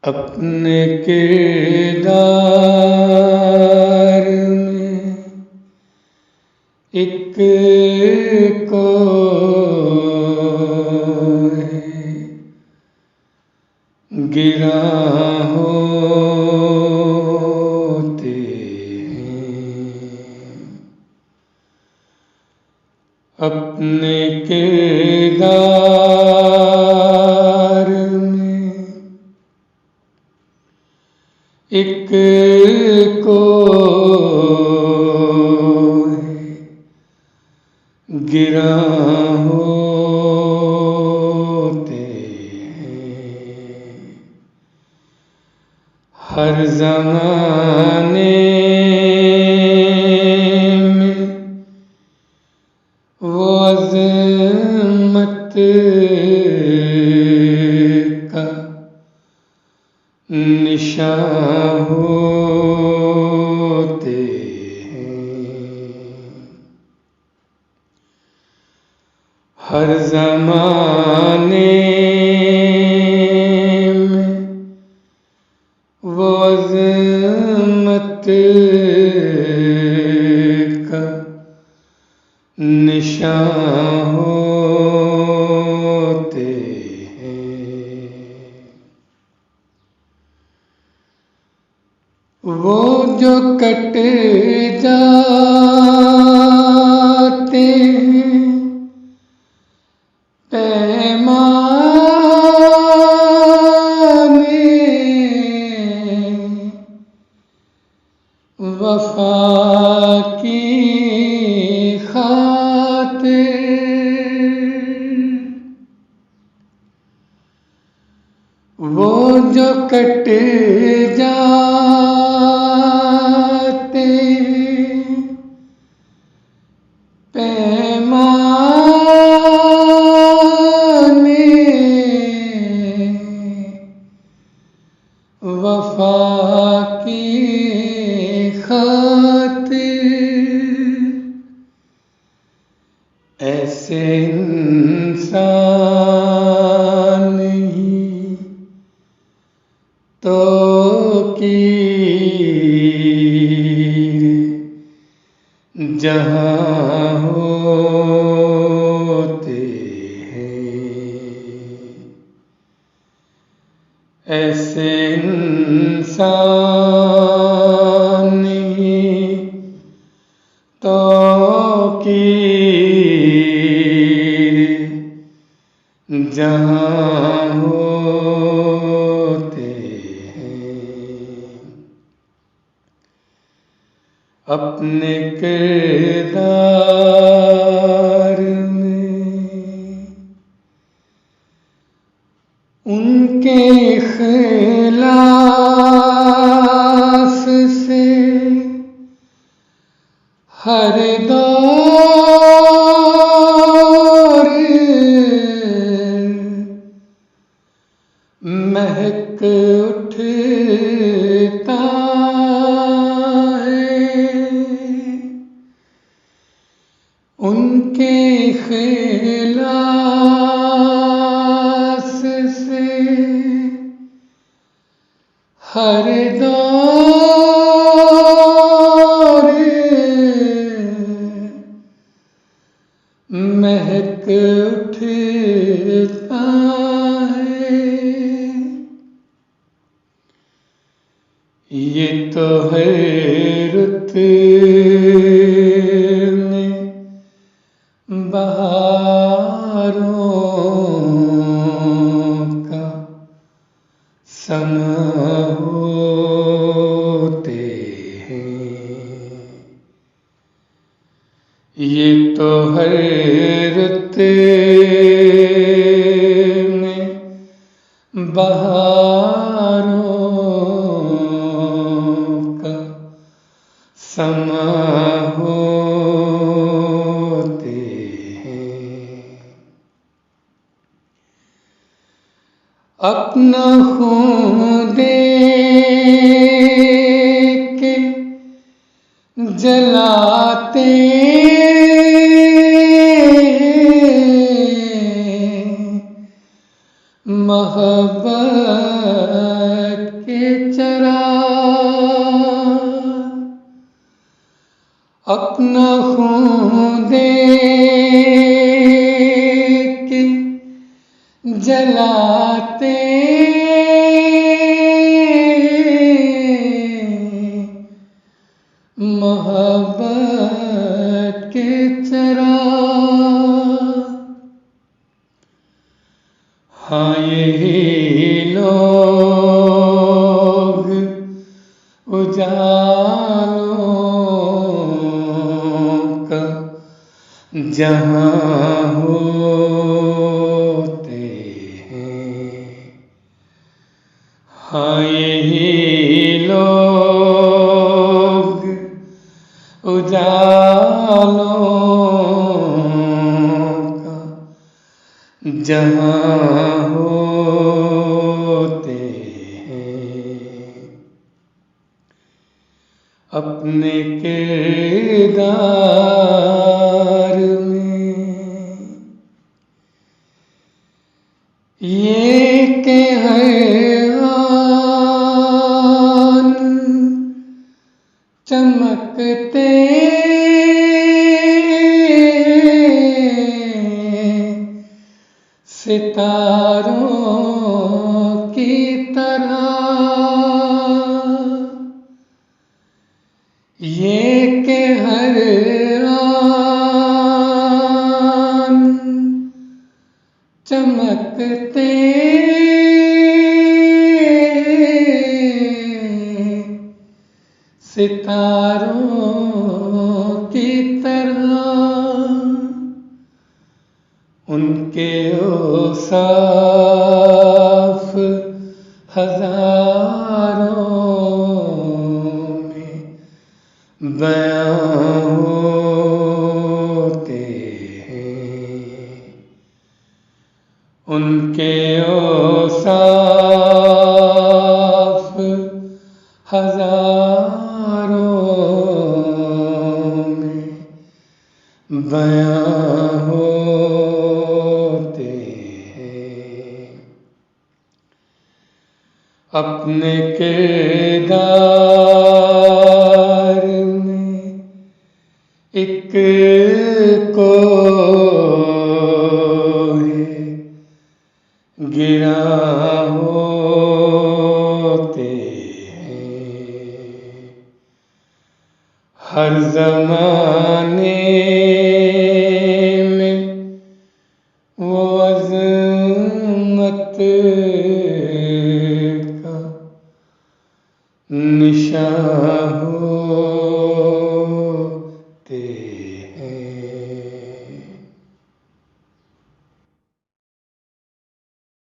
अपने किरदार में एक कोई गिरा होते हैं। अपने किरदार में एक कोई गिरा होते हैं। हर ज़माने में वो अज़मत का निशान होते हैं। हर ज़माने में वो अज़मत का निशान होते हैं। वो जो कट जाते हैं पैमाने वफा की खातिर, वो जो कट जाते पैमाने वफा की खातिर, ऐसे इंसान ही तो जहाँ होते हैं। ऐसे इंसान ही तो जहाँ होते हैं। अपने किरदार में उनके खिलाफ से हर दौर महक उठता उनके खिलाफ से हर दौर महक उठता है। ये तो है रुत बहारों का समा होते हैं। ये तो हर रुत में बहारों का समा होते हैं। अपना खून दे के जलाते मोहब्बत के चरा अपना खून दे के जलाते मोहब्बत के चरा। हाँ यही लोग उजालों का जहाँ होते हैं। हाँ यही लोग उजालों का जहाँ होते हैं। अपने किरदार में ये के हैरान चमकते सितारों की तरह। ये के हैरान चमकते सितारों की तरह। उनके औसाफ हजारों में बयां होते हैं। उनके औसाफ हजारों में बयां होते हैं। अपने किरदार में एक कोहे गिरा होते हैं। हर ज़माने में वो अज़मत का निशान